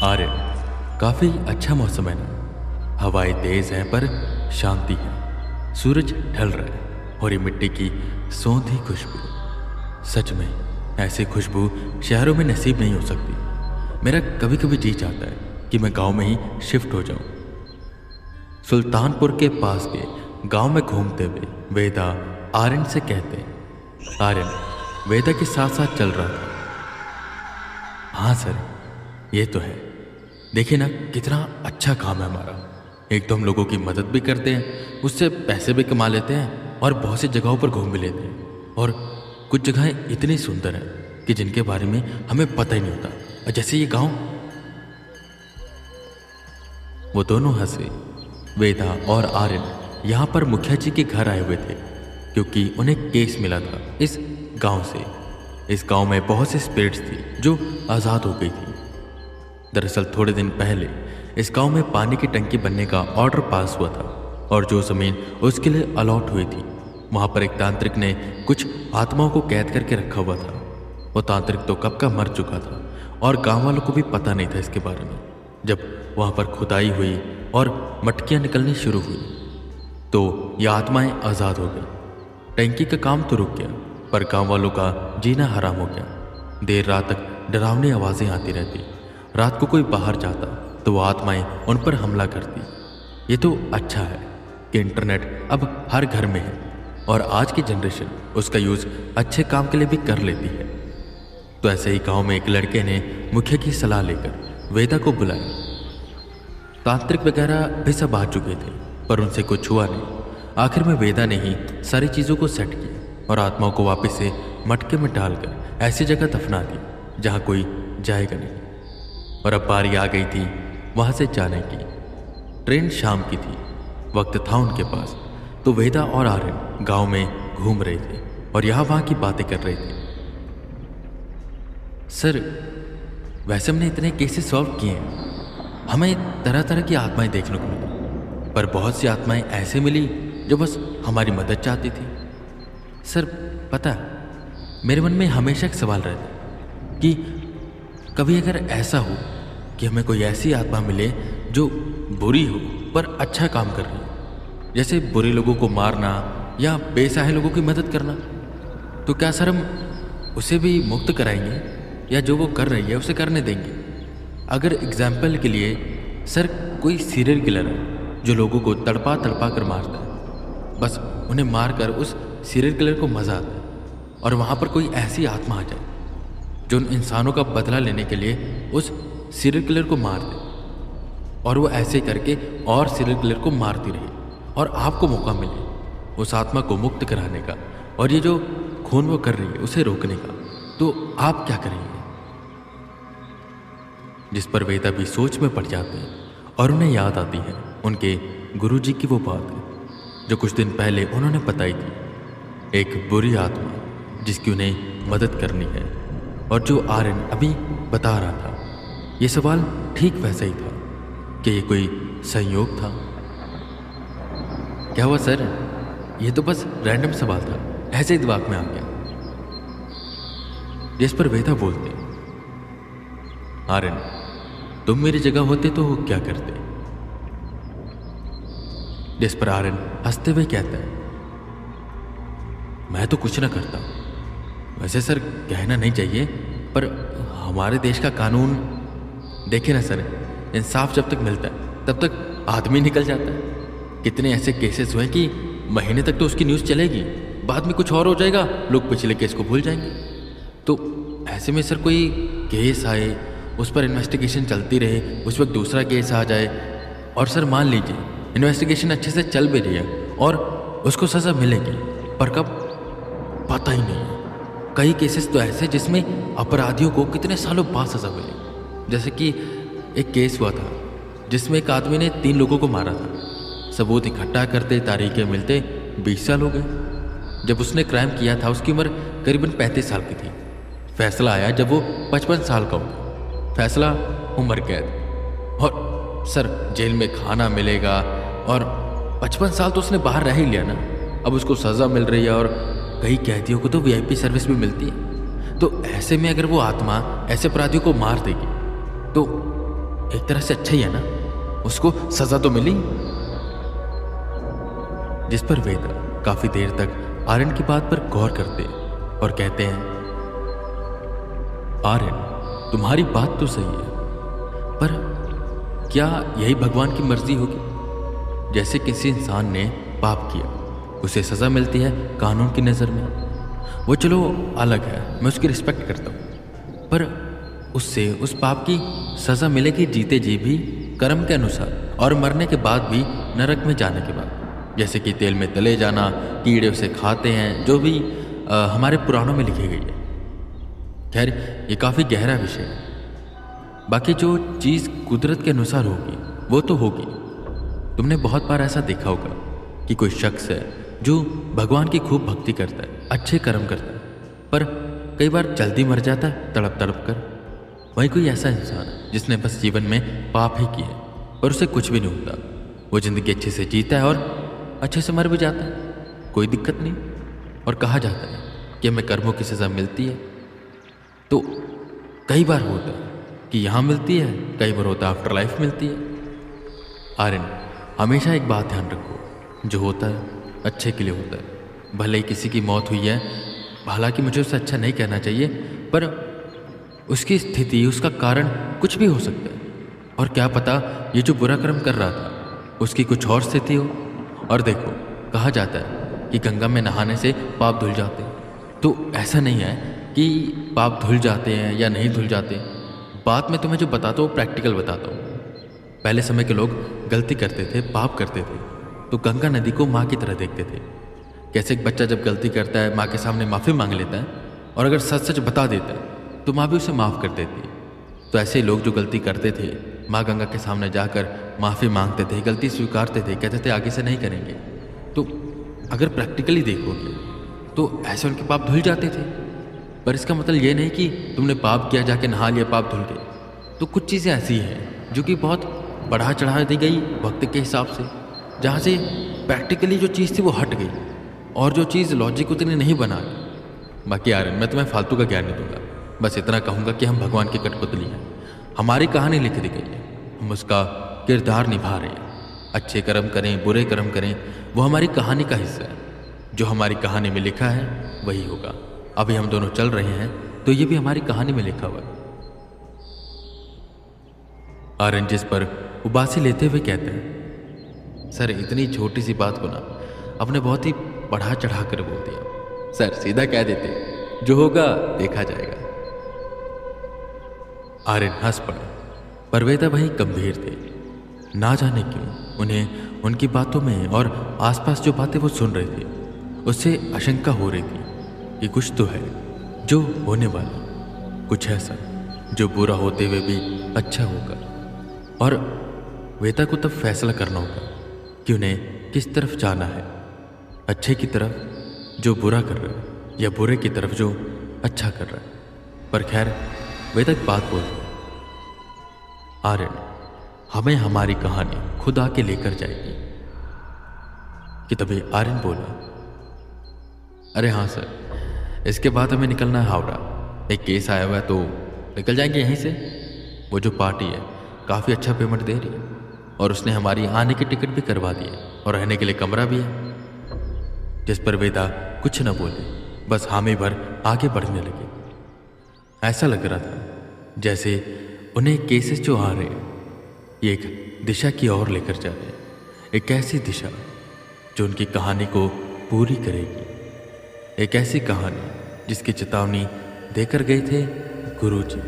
आर्यन, काफी अच्छा मौसम है ना। हवाएं तेज हैं पर शांति है। सूरज ढल रहा है और ये मिट्टी की सौंधी खुशबू, सच में ऐसी खुशबू शहरों में नसीब नहीं हो सकती। मेरा कभी कभी जी चाहता है कि मैं गांव में ही शिफ्ट हो जाऊं। सुल्तानपुर के पास के गांव में घूमते हुए वेदा आर्यन से कहते हैं। आर्यन वेदा के साथ साथ चल रहा था। हाँ सर, ये तो है। देखिए ना, कितना अच्छा काम है हमारा। एक तो हम लोगों की मदद भी करते हैं, उससे पैसे भी कमा लेते हैं और बहुत सी जगहों पर घूम भी लेते हैं। और कुछ जगहें इतनी सुंदर हैं कि जिनके बारे में हमें पता ही नहीं होता, जैसे ये गांव। वो दोनों हंसे। वेदा और आर्यन यहाँ पर मुखिया जी के घर आए हुए थे क्योंकि उन्हें केस मिला था इस गांव से। इस गांव में बहुत सी स्पिरिट्स थी जो आज़ाद हो गई थी। दरअसल थोड़े दिन पहले इस गांव में पानी की टंकी बनने का ऑर्डर पास हुआ था और जो ज़मीन उसके लिए अलॉट हुई थी, वहाँ पर एक तांत्रिक ने कुछ आत्माओं को कैद करके रखा हुआ था। वो तांत्रिक तो कब का मर चुका था और गांव वालों को भी पता नहीं था इसके बारे में। जब वहाँ पर खुदाई हुई और मटकियाँ निकलनी शुरू हुई तो ये आत्माएं आज़ाद हो गई। टंकी का काम तो रुक गया पर गांव वालों का जीना हराम हो गया। देर रात तक डरावनी आवाज़ें आती रहती। रात को कोई बाहर जाता तो वो आत्माएं उन पर हमला करती। ये तो अच्छा है कि इंटरनेट अब हर घर में है और आज की जनरेशन उसका यूज़ अच्छे काम के लिए भी कर लेती है। तो ऐसे ही गांव में एक लड़के ने मुखिया की सलाह लेकर वेदा को बुलाया। तांत्रिक वगैरह भी सब आ चुके थे पर उनसे कुछ हुआ नहीं। आखिर में वेदा ने ही सारी चीज़ों को सेट किया और आत्माओं को वापस से मटके में डालकर ऐसी जगह दफना दी जहाँ कोई जाएगा नहीं। और अब बारी आ गई थी वहाँ से जाने की। ट्रेन शाम की थी, वक्त था उनके पास। तो वेदा और आर्यन गांव में घूम रहे थे और यहाँ वहाँ की बातें कर रहे थे। सर, वैसे हमने इतने केसेस सॉल्व किए हैं, हमें तरह तरह की आत्माएं देखने को मिली, पर बहुत सी आत्माएं ऐसे मिली जो बस हमारी मदद चाहती थी। सर पता है, मेरे मन में हमेशा एक सवाल रहता कि कभी अगर ऐसा हो कि हमें कोई ऐसी आत्मा मिले जो बुरी हो पर अच्छा काम कर रही हो, जैसे बुरे लोगों को मारना या बेसहाय लोगों की मदद करना, तो क्या सर हम उसे भी मुक्त कराएंगे या जो वो कर रही है उसे करने देंगे? अगर एग्जाम्पल के लिए सर कोई सीरियल किलर है जो लोगों को तड़पा तड़पा कर मारता है, बस उन्हें मारकर उस सीरियल किलर को मज़ा आता है, और वहाँ पर कोई ऐसी आत्मा आ जाए जो उन इंसानों का बदला लेने के लिए उस सीरियल किलर को मार दे, और वो ऐसे करके और सीरियल किलर को मारती रहे और आपको मौका मिले उस आत्मा को मुक्त कराने का और ये जो खून वो कर रही है उसे रोकने का, तो आप क्या करेंगे? जिस पर वेदा भी सोच में पड़ जाते हैं और उन्हें याद आती है उनके गुरुजी की वो बात जो कुछ दिन पहले उन्होंने बताई थी। एक बुरी आत्मा जिसकी उन्हें मदद करनी है, और जो आर्यन अभी बता रहा था, ये सवाल ठीक वैसा ही था कि ये कोई संयोग था। क्या हुआ सर? ये तो बस रैंडम सवाल था, ऐसे ही दिमाग में आ गया। जिस पर वेदा बोलते, आर्यन तुम मेरी जगह होते तो क्या करते? जिस पर आर्यन हंसते हुए कहता है, मैं तो कुछ ना करता। वैसे सर कहना नहीं चाहिए पर हमारे देश का कानून देखे ना सर, इंसाफ जब तक मिलता है तब तक आदमी निकल जाता है। कितने ऐसे केसेस हुए कि महीने तक तो उसकी न्यूज़ चलेगी, बाद में कुछ और हो जाएगा, लोग पिछले केस को भूल जाएंगे। तो ऐसे में सर कोई केस आए, उस पर इन्वेस्टिगेशन चलती रहे, उस वक्त दूसरा केस आ जाए, और सर मान लीजिए इन्वेस्टिगेशन अच्छे से चल भी रही है और उसको सज़ा मिलेगी, पर कब पता ही नहीं है। कई केसेस तो ऐसे जिसमें अपराधियों को कितने सालों बाद सज़ा मिली। जैसे कि एक केस हुआ था जिसमें एक आदमी ने 3 लोगों को मारा था। सबूत इकट्ठा करते तारीखें मिलते 20 साल हो गए। जब उसने क्राइम किया था उसकी उम्र करीबन 35 साल की थी। फैसला आया जब वो 55 साल का हुआ। फैसला उम्र कैद, और सर जेल में खाना मिलेगा, और 55 साल तो उसने बाहर रह ही लिया ना। अब उसको सज़ा मिल रही है और कई कैदियों को तो VIP सर्विस भी मिलती है। तो ऐसे में अगर वो आत्मा ऐसे अपराधियों को मार देगी तो एक तरह से अच्छा ही है ना, उसको सजा तो मिली। जिस पर वेदा काफी देर तक आर्यन की बात पर गौर करते और कहते हैं, आर्यन तुम्हारी बात तो सही है, पर क्या यही भगवान की मर्जी होगी? जैसे किसी इंसान ने पाप किया, उसे सजा मिलती है कानून की नज़र में, वो चलो अलग है, मैं उसकी रिस्पेक्ट करता हूँ, पर उससे उस पाप की सजा मिलेगी जीते जी भी कर्म के अनुसार, और मरने के बाद भी नरक में जाने के बाद, जैसे कि तेल में तले जाना, कीड़े उसे खाते हैं, जो भी हमारे पुराणों में लिखी गई है। खैर ये काफ़ी गहरा विषय है। बाकी जो चीज़ कुदरत के अनुसार होगी वो तो होगी। तुमने बहुत बार ऐसा देखा होगा कि कोई शख्स है जो भगवान की खूब भक्ति करता है, अच्छे कर्म करता है, पर कई बार जल्दी मर जाता है तड़प तड़प कर। वहीं कोई ऐसा इंसान है जिसने बस जीवन में पाप ही किए पर उसे कुछ भी नहीं होता, वो ज़िंदगी अच्छे से जीता है और अच्छे से मर भी जाता है, कोई दिक्कत नहीं। और कहा जाता है कि हमें कर्मों की सज़ा मिलती है, तो कई बार होता है कि यहाँ मिलती है, कई बार होता है आफ्टर लाइफ मिलती है। आर्यन हमेशा एक बात ध्यान रखो, जो होता है अच्छे के लिए होता है। भले ही किसी की मौत हुई है, हालांकि मुझे उसे अच्छा नहीं कहना चाहिए, पर उसकी स्थिति, उसका कारण कुछ भी हो सकता है, और क्या पता ये जो बुरा कर्म कर रहा था उसकी कुछ और स्थिति हो। और देखो, कहा जाता है कि गंगा में नहाने से पाप धुल जाते हैं, तो ऐसा नहीं है कि पाप धुल जाते हैं या नहीं धुल जाते। बात मैं तुम्हें जो बताता हूँ प्रैक्टिकल बताता हूँ। पहले समय के लोग गलती करते थे, पाप करते थे, तो गंगा नदी को माँ की तरह देखते थे। कैसे एक बच्चा जब गलती करता है माँ के सामने माफ़ी मांग लेता है, और अगर सच सच बता देता है तो माँ भी उसे माफ़ कर देती। तो ऐसे लोग जो गलती करते थे, माँ गंगा के सामने जाकर माफ़ी मांगते थे, गलती स्वीकारते थे, कहते थे आगे से नहीं करेंगे। तो अगर प्रैक्टिकली देखोगे तो ऐसे उनके पाप धुल जाते थे। पर इसका मतलब ये नहीं कि तुमने पाप किया, जाके नहा लिया, पाप धुल गए। तो कुछ चीज़ें ऐसी हैं जो कि बहुत बढ़ा चढ़ा दी गई वक्त के हिसाब से, जहाँ से प्रैक्टिकली जो चीज़ थी वो हट गई, और जो चीज़ लॉजिक उतनी नहीं बना रही। बाकी आर्यन मैं तुम्हें फालतू का ज्ञान नहीं दूंगा, बस इतना कहूँगा कि हम भगवान की कठपुतली हैं। हमारी कहानी लिख दी गई है, हम उसका किरदार निभा रहे हैं। अच्छे कर्म करें, बुरे कर्म करें, वो हमारी कहानी का हिस्सा है। जो हमारी कहानी में लिखा है वही होगा। अभी हम दोनों चल रहे हैं तो ये भी हमारी कहानी में लिखा हुआ है। आर्यन जिस पर उबासी लेते हुए कहते हैं, सर इतनी छोटी सी बात को ना आपने बहुत ही बढ़ा चढ़ा कर बोल दिया। सर सीधा कह देते, जो होगा देखा जाएगा। आर्यन हंस पड़ा, पर वेदा वही गंभीर थे। ना जाने क्यों उन्हें उनकी बातों में और आसपास जो बातें वो सुन रहे थे उससे आशंका हो रही थी कि कुछ तो है जो होने वाला, कुछ ऐसा जो बुरा होते हुए भी अच्छा होगा। और वेदा को तब फैसला करना होगा कि उन्हें किस तरफ जाना है, अच्छे की तरफ जो बुरा कर रहा है, या बुरे की तरफ जो अच्छा कर रहा है। पर खैर वेदा एक बात बोल रही, आर्यन हमें हमारी कहानी खुद आके लेकर जाएगी। कि तभी आर्यन बोला, अरे हाँ सर, इसके बाद हमें निकलना है हावड़ा, एक केस आया हुआ है, तो निकल जाएंगे यहीं से। वो जो पार्टी है काफ़ी अच्छा पेमेंट दे रही है, और उसने हमारी आने की टिकट भी करवा दी है, और रहने के लिए कमरा भी है। जिस पर वेदा कुछ न बोले, बस हामी भर आगे बढ़ने लगे। ऐसा लग रहा था जैसे उन्हें केसेस जो आ रहे हैं ये एक दिशा की ओर लेकर जा रहे हैं, एक ऐसी दिशा जो उनकी कहानी को पूरी करेगी, एक ऐसी कहानी जिसकी चेतावनी देकर गए थे गुरुजी।